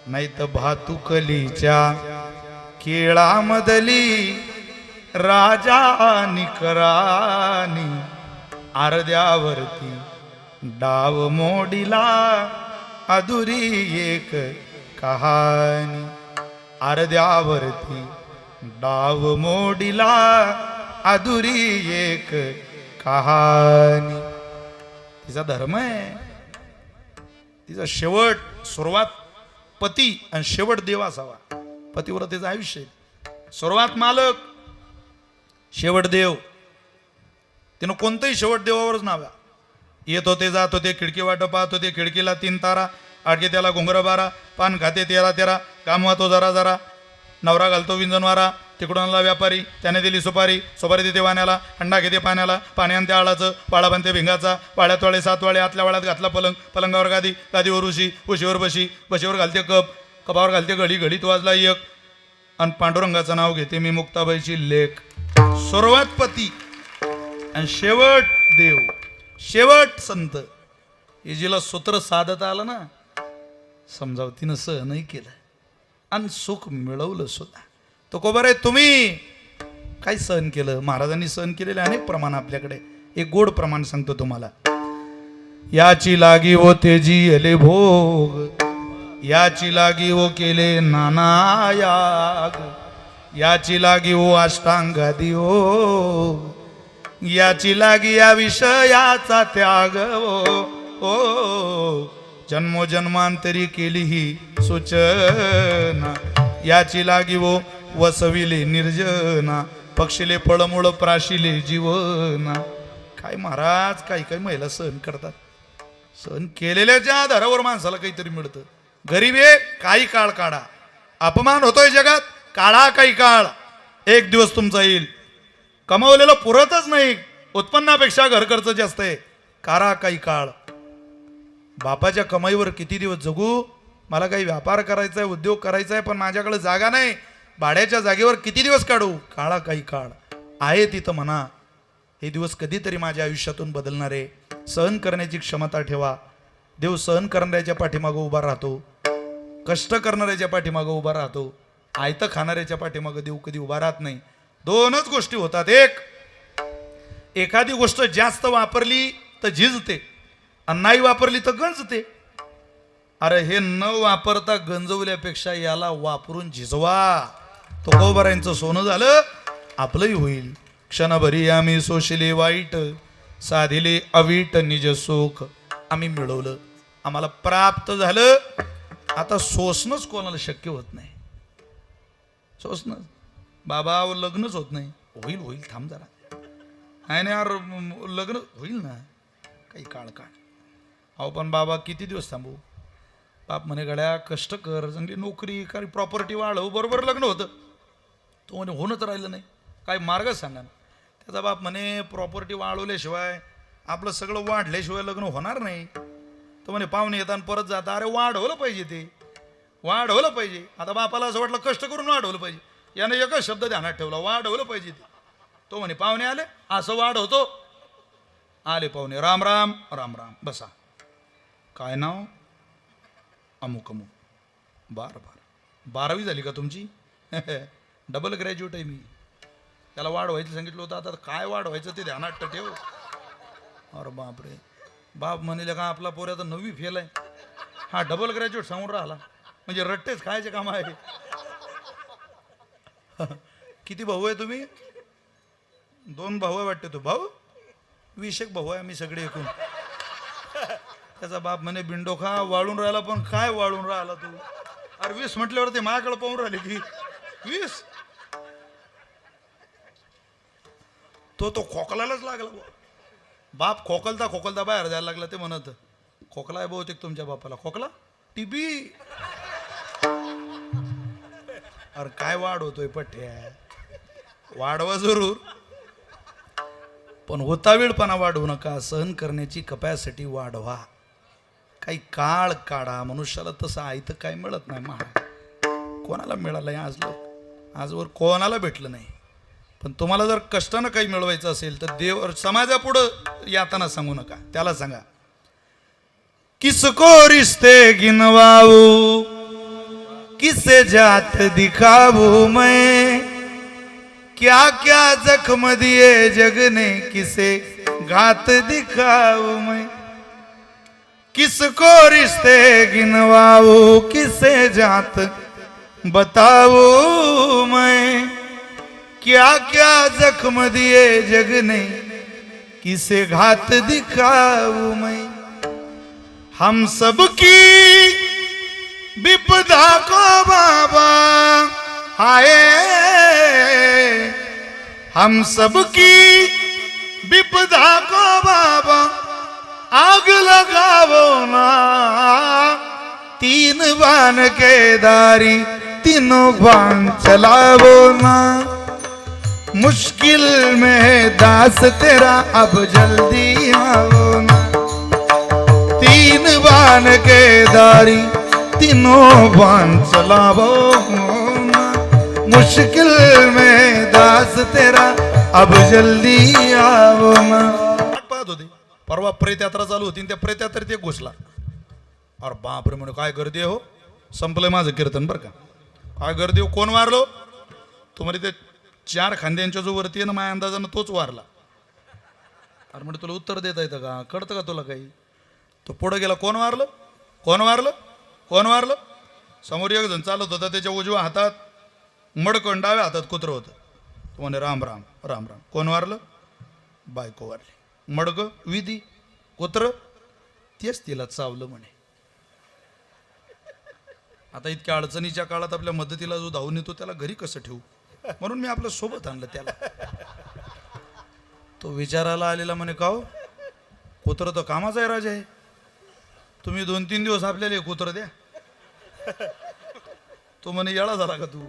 नाही तर भातुकलीच्या केळामधली राजा निकरानी, अर्ध्यावरती डाव मोडीला अधुरी एक कहाणी. अर्ध्यावरती डाव मोडीला अधुरी एक कहाणी. तिचा धर्म आहे, तिचा शेवट, सुरुवात पती आणि शेवट देव असावा. पतिव्रतेचं आयुष्य, सुरुवात मालक, शेवट देव. तिनं कोणतंही शेवट देवावरच नाव. येत होते, जात होते, खिडकी वाट पाहत होते, खिडकीला 3 तारा, आडके त्याला घुंगर बारा, पान खाते 13 काम वाहतो जरा जरा, नवरा घालतो विंजनवारा, तिकडून आला व्यापारी, त्याने दिली सुपारी, सुपारी देते वाण्याला, हंडा घेते पाण्याला, पाणी आणते आळाचं, वाळा बांधते भिंगाचा, वाळ्यात वाळे 7 वाळे, आतल्या वाळ्यात घातला पलंग, पलंगावर गादी, गादीवर उशी, उशीवर बशी, बशीवर घालते कप, कपावर घालते घडी, घडीत वाजला एक, आणि पांडुरंगाचं नाव घेते मी मुक्ताबाईची लेख. सुरुवात पती आणि शेवट देव, शेवट संत. हे जिला सूत्र साधता आलं ना, समजावं तिनं सहनही केलं आणि सुख मिळवलं सुद्धा. तुकोबाराय, तुम्ही काय सहन केलं? महाराजांनी सहन केलेले अनेक प्रमाण आपल्याकडे. एक गोड प्रमाण सांगतो तुम्हाला. याची लागी हो तेजी येले भोग, याची लागी हो केले नाना याग, याची लागी हो अष्टांगादी हो, याची लागी या विषयाचा त्याग ओ जन्मोजन्मांतरी केली ही सूचना, याची लागी वो वसविले निर्जना, पक्षिले फळमुळ प्राशिले जीवना. काय महाराज, काही काही महिला सहन करतात. सहन केलेल्याच्या आधारावर माणसाला काहीतरी मिळतं. गरीब आहे काही काळ काढा, अपमान होतोय जगात काढा काही काळ, एक दिवस तुमचा येईल. कमावलेलं पुरतच नाही, उत्पन्नापेक्षा घर खर्च जास्त आहे, काढा काही काळ. बापाच्या कमाईवर किती दिवस जगू? मला काही व्यापार करायचा आहे, उद्योग करायचा आहे, पण माझ्याकडे जागा नाही, भाड्याच्या जागेवर किती दिवस काढू? काढा काही काळ, आहे तिथं म्हणा. हे दिवस कधीतरी माझ्या आयुष्यातून बदलणार आहे. सहन करण्याची क्षमता ठेवा. देव सहन करणाऱ्याच्या पाठीमागं उभा राहतो, कष्ट करणाऱ्याच्या पाठीमागं उभा राहतो. आयतं खाणाऱ्याच्या पाठीमागं देव कधी उभा राहत नाही. दोनच गोष्टी होतात. एक, एखादी गोष्ट जास्त वापरली तर झिजते आणि नाही वापरली तर गंजते. अरे हे न वापरता गंजवल्यापेक्षा याला वापरून झिजवा. तुकोबारायांचं सोनं झालं, आपलंही होईल. क्षणभरी आम्ही सोशिले वाईट, साधिले अवीट निज सुख. आम्ही मिळवलं, आम्हाला प्राप्त झालं. आता सोसणंच कोणाला शक्य होत नाही. सोसणं बाबा लग्नच होत नाही. होईल होईल थांब जरा. नाही नाही यार लग्न होईल ना, काही काळ काढ. अहो पण बाबा किती दिवस थांबू? बाप म्हणे गड्या कष्ट कर, चांगली नोकरी, काही प्रॉपर्टी वाढव, बरोबर लग्न होतं. तो म्हणे होणं तर राहिलं नाही, काय मार्गच सांगा ना. त्याचा बाप म्हणे प्रॉपर्टी वाढवल्याशिवाय, आपलं सगळं वाढल्याशिवाय लग्न होणार नाही. तो म्हणे पाहुणे येतात परत जाता. अरे वाढवलं पाहिजे, ते वाढवलं पाहिजे. आता बापाला असं वाटलं कष्ट करून वाढवलं पाहिजे, याने एकच शब्द ध्यानात ठेवला, वाढवलं पाहिजे ते. तो म्हणे पाहुणे आले, असं वाढवतो. आले पाहुणे, राम राम राम राम, बसा. काय नाव? अमुक अमुक. बार बार 12वी झाली का तुमची? डबल ग्रॅज्युएट आहे मी. त्याला वाढवायचं सांगितलं होतं, आता काय वाढवायचं ते ध्यानात ठेव. अरे बापरे. बाप म्हणले का आपला पोऱ्या तर 9वी फेल आहे, हा डबल ग्रॅज्युएट सांगून राहिला, म्हणजे रट्टेच खायचे काम आहे. किती भाऊ आहे तुम्ही? 2 भाऊ आहे वाटते. तो भाऊ 20 भाऊ आहे आम्ही सगळे एकूण. त्याचा बाप म्हणे बिंडोखा वाळून राहिला, पण काय वाळून राहिला तू? अरे 20 म्हटल्यावर ते माझ्याकडे पाहून राहिले की 20. तो खोकलालाच लागला. बाप खोकलता खोकलता बाहेर जायला लागला. ते म्हणत खोकला आहे बहुतेक तुमच्या बापाला. खोकला? टीबी. अरे काय वाढ होतोय पठ्या, वाढवा जरूर, पण होतावेळपणा वाढवू नका. सहन करण्याची कपॅसिटी वाढवा. काही काळ काढा. मनुष्याला तसं आहे तर काय मिळत नाही महाराज. कोणाला मिळालंय आजवर कोणाला भेटलं नाही. पण तुम्हाला जर कष्टानं काही मिळवायचं असेल तर देव समाजापुढं यातना सांगू नका. त्याला सांगा किसको रिश्ते गिनवाऊ, किसे जात दिखाऊ मैं, क्या क्या जख्म दिए जग ने, किसे घात दिखाऊ मैं. किसको रिश्ते गिनवाऊ, किसे जात बताऊ मैं, क्या क्या जख्म दिए जग ने, किसे घात दिखाऊ मैं. हम सबकी विपदा को बाबा आए, हम सबकी विपदा को बाबा आग लगावो ना. 3 बाण के दारी तीनों बाण चलावो ना. मुश्किल में दास तेरा अब जल्दी आओ ना. 3 बाण के दारी तीनों बाण चलावो ना. मुश्किल में दास तेरा अब जल्दी आओ ना. पाहत होते परवा प्रेत यात्रा चालू होती, त्या प्रेत यात्रेत एक घुसला. अरे बापरे म्हणे काय गर्दी आहे हो. संपलंय माझं कीर्तन बरं का. काय गर्दी हो. कोण मारलो? तुम्हाला ते 4 खांद्यांच्या जो वरती आहे ना माझ्या अंदाजानं तोच वारला. अरे म्हणजे तुला उत्तर देता येतं का, कळतं का तुला काही? तो पुढं गेला, कोण वारलं कोण वारलं कोण वारलं. समोर एक जण चालत होता, त्याच्या उजव्या हातात मडकं, डाव्या हातात कुत्रं होतं. तो म्हणे राम राम राम राम. कोण वारलं? बायको वारली. मडकं विधी, कुत्रं तेच तिला चावलं म्हणे. आता इतक्या अडचणीच्या काळात आपल्या मदतीला जो धावून येतो त्याला घरी कसं ठेवू, म्हणून मी आपल्या सोबत आणलं त्याला. तो विचारायला आलेला म्हणे, का हो कुत्रं तर कामाचा आहे राजा आहे, तुम्ही 2-3 दिवस आपल्याला हे कुत्रं द्या. तो म्हणे येळा झाला का तू,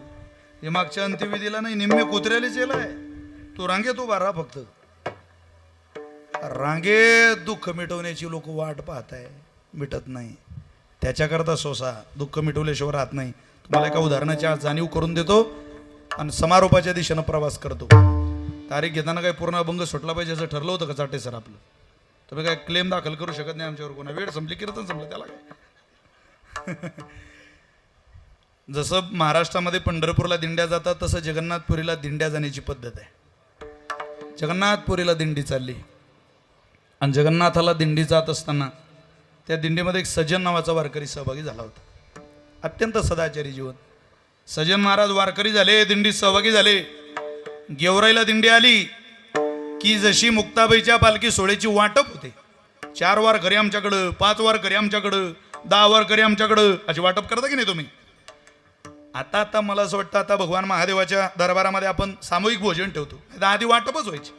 हे मागच्या अंत्यविधीला नाही निम्मे कुत्र्यालाच येलाय, तू रांगेत उभा राहा फक्त. रांगेत दुःख मिटवण्याची लोक वाट पाहत आहे, मिटत नाही. त्याच्याकरता सोसा दुःख मिटवल्याशिवाय राहत नाही. तुम्हाला एका उदाहरणाची आज जाणीव करून देतो आणि समारोपाच्या दिशेनं प्रवास करतो. तारीख घेताना काही पूर्ण अभंग सुटला पाहिजे असं ठरलं होतं का चाटे सर आपलं? तुम्ही काय क्लेम दाखल करू शकत नाही आमच्यावर, कोणा वेळ संपली कीर्तन संपलं त्याला काय. जसं महाराष्ट्रामध्ये पंढरपूरला दिंड्या जातात तसं जगन्नाथपुरीला दिंड्या जाण्याची पद्धत आहे. जगन्नाथपुरीला दिंडी चालली आणि जगन्नाथाला दिंडी जात असताना त्या दिंडीमध्ये एक सज्जन नावाचा वारकरी सहभागी झाला होता. अत्यंत सदाचारी जीवन. सज्जन महाराज वारकरी झाले, दिंडीत सहभागी झाले. गेवराईला दिंडी आली की जशी मुक्ताबाईच्या पालखी सोहळ्याची वाटप होते, 4 वारकरी आमच्याकडं, 5 वारकरी आमच्याकडं, 10 वारकरी आमच्याकडं, अशी वाटप करता की नाही तुम्ही? आता मला असं वाटतं आता भगवान महादेवाच्या दरबारामध्ये आपण सामूहिक भोजन ठेवतो, आधी वाटपच व्हायची.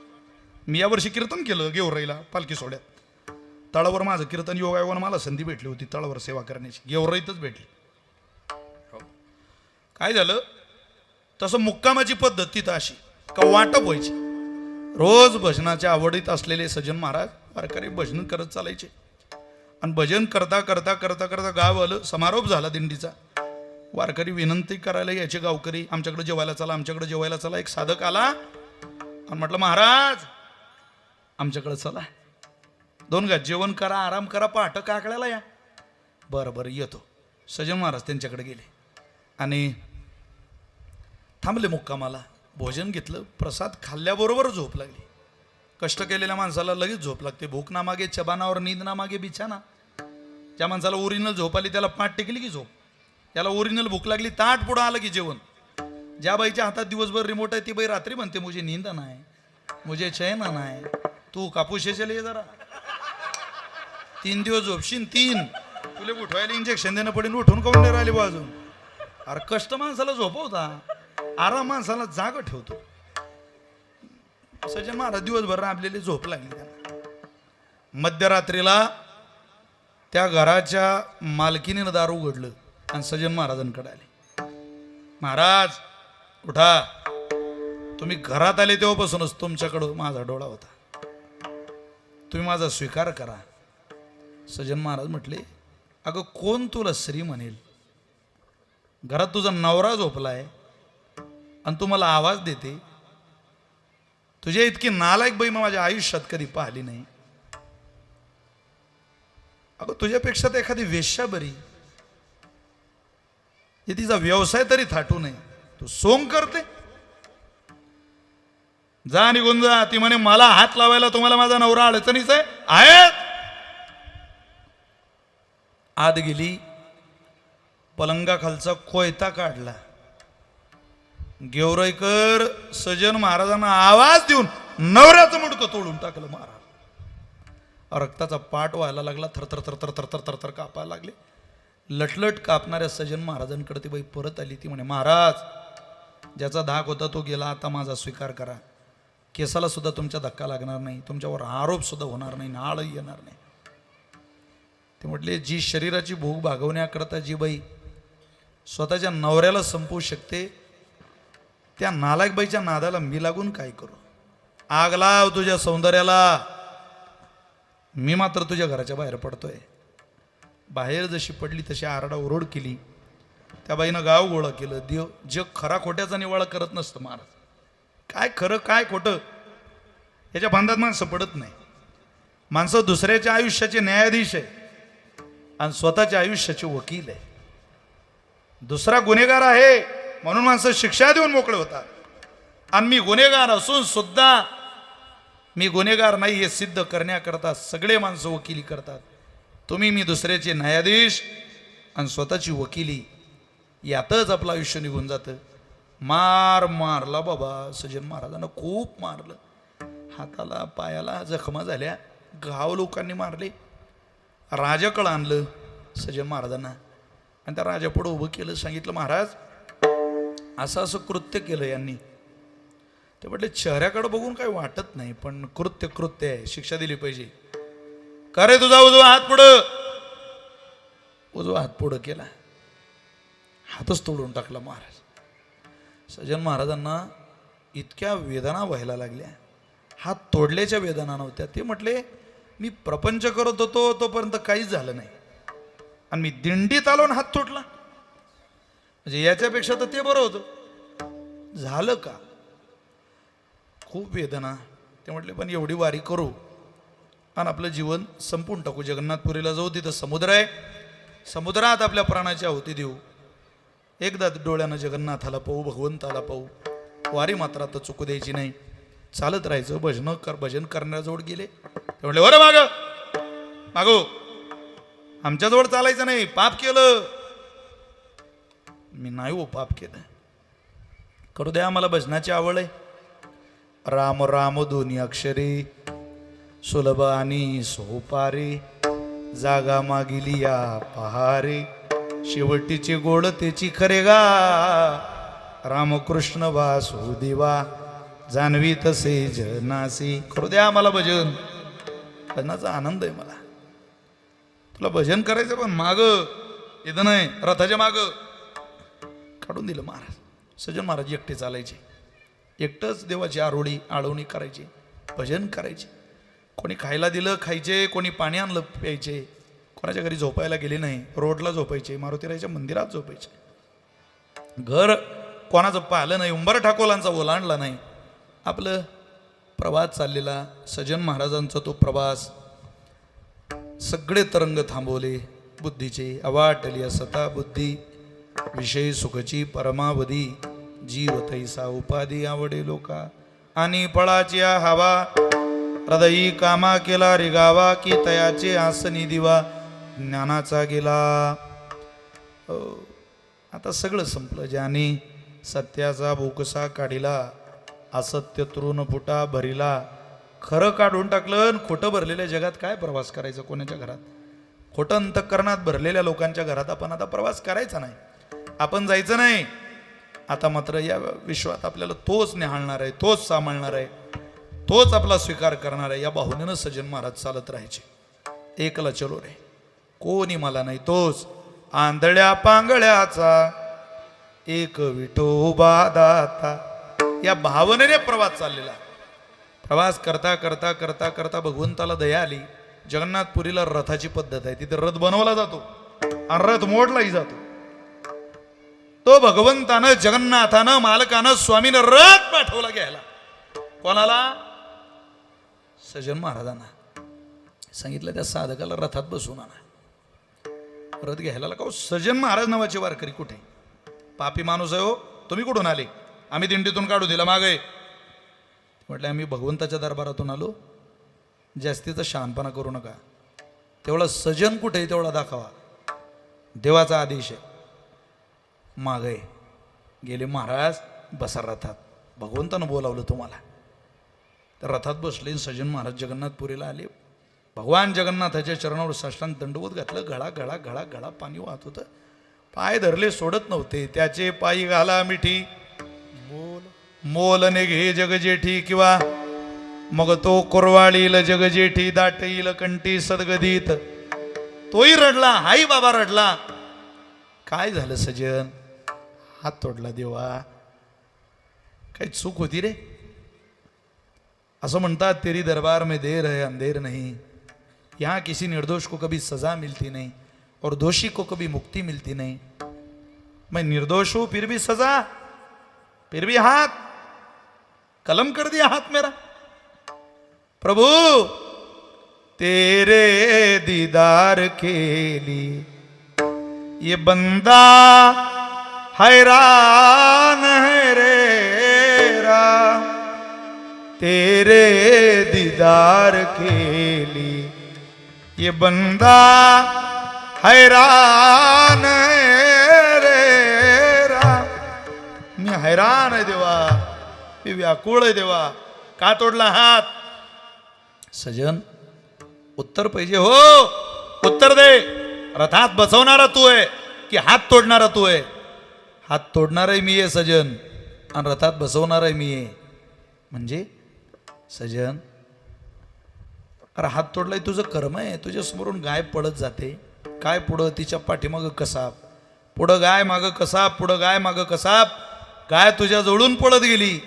मी यावर्षी कीर्तन केलं गेवराईला पालखी सोहळ्यात. तळावर माझं कीर्तन योगायोगानं मला संधी भेटली होती तळावर सेवा करण्याची, गेवराईतच भेटली. काय झालं, तसं मुक्कामाची पद्धत तिथं अशी का वाटप व्हायची. रोज भजनाच्या आवडीत असलेले सज्जन महाराज वारकरी भजन करत चालायचे आणि भजन करता करता करता करता गाव आलं, समारोप झाला दिंडीचा. वारकरी विनंती करायला यायचे गावकरी, आमच्याकडे जेवायला चला, आमच्याकडे जेवायला चला. एक साधक आला आणि म्हटलं, महाराज आमच्याकडे चला, 2 घास जेवण करा, आराम करा, पहाट काकड्याला या. बरं बरं येतो. सज्जन महाराज त्यांच्याकडे गेले आणि थांबले मुक्कामाला. भोजन घेतलं, प्रसाद खाल्ल्याबरोबर झोप लागली. कष्ट केलेल्या माणसाला लगेच झोप लागते. भूक ना मागे चबानावर नींद ना मागे बिछाना. ज्या माणसाला ओरिजिनल झोप आली त्याला पाठ टेकली की झोप, त्याला ओरिजिनल भूक लागली ताट पुढं आलं की जेवण. ज्या बाईच्या हातात दिवसभर रिमोट आहे ती बाई रात्री म्हणते मुझे नींद नाही, मुझे चैन नाही, तू कापूस ये जरा, 3 दिवस झोपशील 3, तुला उठवायला इंजेक्शन देणं पडेल, उठून काऊन नाही राहिली बाजून. अरे कष्ट माणसाला झोपवता, आराम माणसाला जाग ठेवतो. सज्जन महाराज दिवसभर राबलेली झोप लागली त्यांना. मध्यरात्रीला त्या घराच्या मालकीने दार उघडलं आणि सज्जन महाराजांकडे आले. महाराज उठा, तुम्ही घरात आले तेव्हापासूनच तुमच्याकडं माझा डोळा होता, तुम्ही माझा स्वीकार करा. सज्जन महाराज म्हटले, अगं कोण तुला श्री म्हणेल? घरात तुझा नवरा झोपलाय आणि तू मला आवाज देते. तुझ्या इतकी नालायक बाई माझ्या आयुष्यात कधी पाहिली नाही. अगं तुझ्यापेक्षा तर एखादी वेश्या बरी, हे तिचा व्यवसाय तरी थाटू नये, तू सोंग करते. जा निघून जा. ती म्हणे मला हात लावायला तुम्हाला माझा नवरा अडचणीच आहे. आत गेली, पलंगाखालचा कोयता काढला. गेवराईकर सज्जन महाराजांना आवाज देऊन नवऱ्याचं मुंडकं तोडून टाकलं. महाराज रक्ताचा पाठ व्हायला लागला, थरथर थरथर थरथर थरथर कापायला लागले. लटलट कापणाऱ्या सज्जन महाराजांकडे ती बाई परत आली. ती म्हणे, महाराज ज्याचा धाक होता तो गेला, आता माझा स्वीकार करा. केसाला सुद्धा तुमच्या धक्का लागणार नाही, तुमच्यावर आरोप सुद्धा होणार नाही, नाळही येणार नाही. ते म्हटले, जी शरीराची भूक भागवण्याकरता जी बाई स्वतःच्या नवऱ्याला संपवू शकते, त्या नालायक बाईच्या नादाला मी लागून काय करू? आग लाव तुझ्या सौंदर्याला, मी मात्र तुझ्या घराच्या बाहेर पडतोय. बाहेर जशी पडली तशी आरडा ओरड केली. त्या बाईनं गाव गोळा केलं. देव जग खरा खोट्याचा निवाळा करत नसतं. महाराज काय खरं काय खोटं याच्या बांधात माणसं पडत नाही. माणसं दुसऱ्याच्या आयुष्याचे न्यायाधीश आहे आणि स्वतःच्या आयुष्याचे वकील आहे. दुसरा गुन्हेगार आहे म्हणून माणसं शिक्षा देऊन मोकळे होतात. आणि मी गुन्हेगार असून सुद्धा मी गुन्हेगार नाही हे सिद्ध करण्याकरता सगळे माणसं वकिली करतात. तुम्ही मी दुसऱ्याचे न्यायाधीश आणि स्वतःची वकिली यातच आपलं आयुष्य निघून जातं. मारला बाबा सजन महाराजांना खूप मारलं. हाताला पायाला जखमा झाल्या, घाव लोकांनी मारले. राजाकडं आणलं सजन महाराजांना आणि त्या राजापुढं उभं केलं. सांगितलं महाराज असं असं कृत्य केलं यांनी. ते म्हटले चेहऱ्याकडे बघून काही वाटत नाही पण कृत्य आहे, शिक्षा दिली पाहिजे. का रे तुझा उजवा हात पुढं. उजवा हात पुढं केला, हातच तोडून टाकला महाराज. सजन महाराजांना इतक्या वेदना व्हायला लागल्या. हात तोडल्याच्या वेदना नव्हत्या. ते म्हटले मी प्रपंच करत होतो तोपर्यंत काहीच झालं नाही आणि मी दिंडीत आलो आणि हात तोडला, म्हणजे याच्यापेक्षा तर ते बरं होतं. झालं का. खूप वेदना. ते म्हटले पण एवढी वारी करू आणि आपलं जीवन संपून टाकू. जगन्नाथपुरीला जाऊ, तिथं समुद्र आहे, समुद्रात आपल्या प्राणाची आहुती देऊ. एकदा डोळ्यानं जगन्नाथाला पाहू, भगवंताला पाहू. वारी मात्र आता चुकू द्यायची नाही. चालत राहायचं. भजन करण्याजवळ गेले. ते म्हटले बरं मागो आमच्याजवळ चालायचं नाही, पाप केलं. मी नाही हो पाप केलं. करू द्या, मला भजनाची आवड आहे. राम राम दोन्ही अक्षरे सुलभ आणि सोपारे, जागा मागिली या पहारे, शेवटीचे गोड त्याची खरे गा. रामकृष्ण वासुदेवा जाणवी तसे जनासी. करू द्या मला भजन. भजनाचा आनंद आहे मला. तुला भजन करायचं पण माग इथं नाही, रथाच्या माग काढून दिलं महाराज. सजन महाराज एकटे चालायचे, एकटंच देवाची आळवणी करायची, भजन करायचे. कोणी खायला दिलं खायचे, कोणी पाणी आणलं प्यायचे. कोणाच्या घरी झोपायला गेले नाही, रोडला झोपायचे, मारुतीरायाच्या मंदिरात झोपायचे. घर कोणाचं पाहिलं नाही, उंबर ठाकोलांचा ओलांडला नाही. आपलं प्रवास चाललेला. सजन महाराजांचा तो प्रवास. सगळे तरंग थांबवले बुद्धीचे. अवाटली असता बुद्धी, विषय सुखची परमावधी, जीव तैसा उपाधी आवडे लोका, आणि फळाची हवा, हृदयी कामा केला रिगावा, की तयाचे आसनी दिवा, ज्ञानाचा गेला. आता सगळं संपलं. ज्याने सत्याचा बोकसा काढिला, असत्य तृण फुटा भरिला. खरं काढून टाकलं, खोटं भरलेल्या जगात काय प्रवास करायचं. कोणाच्या घरात खोटं अंतःकरणात भरलेल्या लोकांच्या घरात आपण आता प्रवास करायचा नाही, आपण जायचं नाही. आता मात्र या विश्वात आपल्याला तोच निहाळणार आहे, तोच सांभाळणार आहे, तोच आपला स्वीकार करणार आहे. या भावनेनं सजन महाराज चालत राहायचे. एकला चलो रे कोणी मला नाही, तोच आंधळ्या पांगळ्याचा एक विठोबा दाता. या भावनेने प्रवास चाललेला. प्रवास करता करता करता करता भगवंताला दया आली. जगन्नाथपुरीला रथाची पद्धत आहे, तिथे रथ बनवला जातो आणि रथ मोडलाही जातो. तो भगवंतानं, जगन्नाथानं, मालकानं, स्वामीनं रथ पाठवला घ्यायला. कोणाला. सजन महाराजांना सांगितलं त्या साधकाला रथात बसवून आणा. रथ घ्यायला का. सजन महाराज नावाचे वारकरी कुठे. पापी माणूस आहे हो, तुम्ही कुठून आले. आम्ही दिंडीतून काढू दिला मागे. म्हटलं आम्ही भगवंताच्या दरबारातून आलो, जास्तीचा शहाणपणा करू नका. तेवढा सजन कुठे आहे तेवढा दाखवा, देवाचा आदेश आहे. मागे गेले महाराज, बसा रथात, भगवंतानं बोलावलं तुम्हाला. तर रथात बसले. सजन महाराज जगन्नाथपुरीला आले. भगवान जगन्नाथाच्या चरणावर साष्टांग दंडवत घातलं. घळा घळा घळा घळा पाणी वाहत होतं. पाय धरले सोडत नव्हते. त्याचे पायी घाला मिठी, मोलने घे जगजेठी, किंवा मग तो कुरवाळील जगजेठी, दाटईल कंठी सदगदित. तोही रडला, हाई बाबा रडला. काय झालं सजन. हात तोडला देवा, काही चूक होती रे. असं म्हणतात तेरी दरबार में देर है अंधेर नहीं, यहाँ किसी निर्दोष को कभी सजा मिलती नहीं और दोषी को कभी मुक्ति मिलती नहीं. मैं निर्दोष हूं फिर भी सजा, फिर भी हाथ कलम कर दिया हाथ मेरा. प्रभु तेरे दीदार के लिए ये बंदा हैरान है रे रा. तेरे दीदार के लिए ये बंदा हैरान है रे राम. मी हैरान आहे देवा, मी व्याकुळ आहे देवा. का तोडला हात? सजन उत्तर पाहिजे हो, उत्तर दे. रथात बसवणारा तू आहे की हात तोडणारा तू आहे? हात तोडणाराही मी आहे सजन, आणि रथात बसवणाराही मी आहे. म्हणजे सजन, अरे हात तोडलाय तुझं कर्म आहे. तुझ्या समोरून गाय पडत जाते, काय पुढं तिच्या पाठीमागं कसाब, पुढं गाय मागं कसाब, पुढं गाय मागं कसाब. गाय तुझ्या जवळून पळत गेली,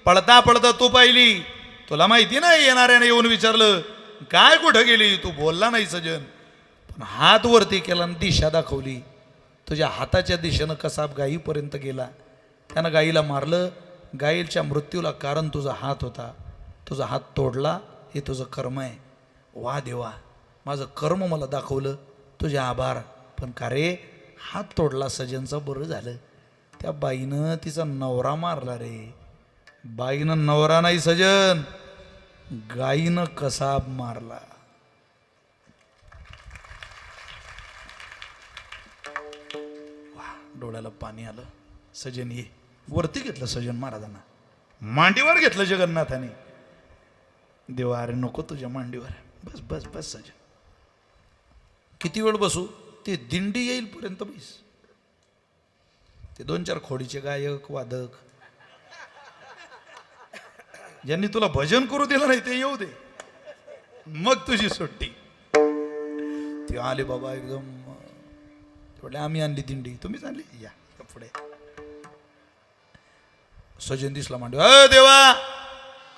पळता पळता तू पाहिली. तुला माहिती नाही, येणाऱ्याने येऊन विचारलं गाय कुठं गेली, तू बोलला नाही सजन. पण हात वरती केला आणि दिशा दाखवली. तुझ्या हाताच्या दिशेनं कसाब गायीपर्यंत गेला. त्यानं गायीला मारलं. गायीच्या मृत्यूला कारण तुझा हात होता. तुझा हात तोडला, हे तुझं कर्म आहे. वा देवा, माझं कर्म मला दाखवलं, तुझे आभार. पण का रे, हात तोडला सजनचं, बरं झालं. त्या बाईनं तिचा नवरा मारला रे. बाईनं नवरा नाही सजन, गाईनं कसाब मारला. वा, डोळ्याला पाणी आलं. सजन ये. वरती घेतलं सजन महाराजांना, मांडीवर घेतलं जगन्नाथाने. देवा अरे नको तुझ्या मांडीवर, बस बस बस सजन. किती वेळ बसू? ते दिंडी येईल पर्यंत बस. ते 2-4 खोडीचे गायक वादक ज्यांनी तुला भजन करू दिलं नाही ते येऊ दे, मग तुझी सुट्टी. ते आले बाबा एकदम म्हटले आम्ही आणली दिंडी. तुम्हीच आणली, या पुढे. सजन दिसला मांडू. अ देवा,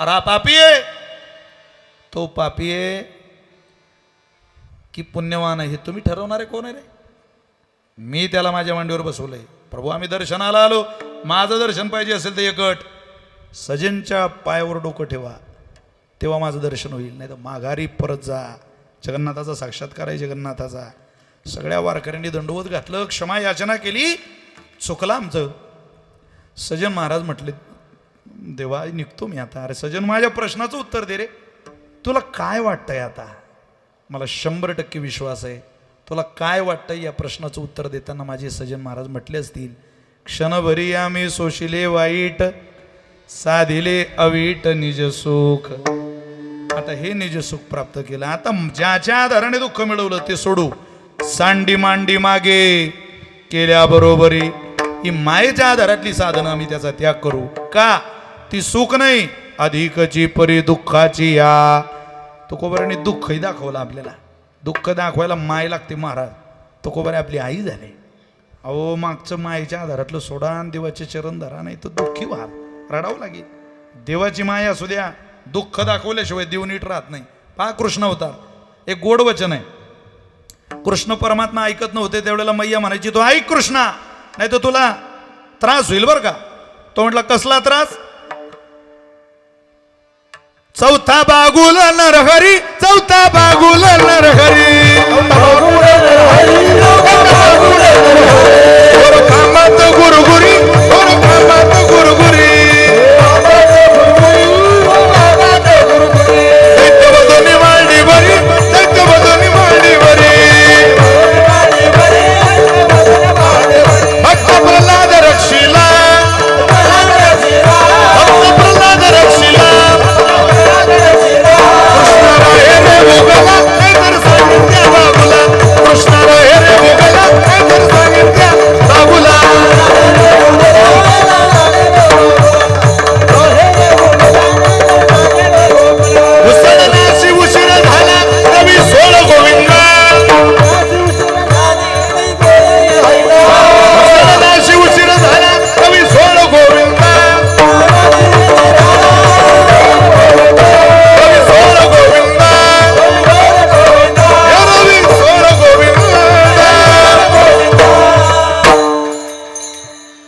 अरे पापी आहे. तो पापी आहे की पुण्यवान आहे हे तुम्ही ठरवणारे कोण आहे रे? मी त्याला माझ्या मांडीवर बसवलंय. प्रभू आम्ही दर्शनाला आलो, माझं दर्शन पाहिजे असेल तर एकट सजनच्या पायावर डोकं ठेवा, तेव्हा माझं दर्शन होईल. नाही तर माघारी परत जा. जगन्नाथाचा साक्षात्कार आहे जगन्नाथाचा. सगळ्या वारकऱ्यांनी दंडवत घातलं, क्षमा याचना केली, चुकलं आमचं. सजन महाराज म्हटले देवा निघतो मी आता. अरे सजन, माझ्या प्रश्नाचं उत्तर दे रे. तुला काय वाटतंय आता? मला 100% विश्वास आहे. तुला काय वाटतंय या प्रश्नाचं उत्तर देताना माझे सजन महाराज म्हटले असतील, क्षणभरी आम्ही सोशिले वाईट, साधिले अवीट निज सुख. आता हे निज सुख प्राप्त केलं. आता ज्याच्या आधाराने दुःख मिळवलं ते सोडू. सांडी मांडी मागे केल्या बरोबरी, ही मायेच्या आधारातली साधनं आम्ही त्याचा त्याग करू का? ती सुख नाही, अधिकची परी दुःखाची या. तुकोबाराने दुःखही दाखवलं आपल्याला. दुःख दाखवायला माय लागते महाराज. तुकोबारे आपली आई झाले. अहो मागचं मायेच्या आधारातलं सोडा आणि देवाचे चरण धरा, नाही तर दुःखी व्हाल, रडावं लागेल. देवाची माय असू द्या, दुःख दाखवल्याशिवाय देव नीट राहत नाही. पहा कृष्ण अवतार, एक गोड वचन आहे. कृष्ण परमात्मा ऐकत नव्हते त्यावेळेला मैया म्हणायची तो ऐक कृष्णा, नाही तर तुला त्रास होईल बरं का. तो म्हटला कसला त्रास? चौथा बागुल नरहरी, चौथा बागुल नरहरी.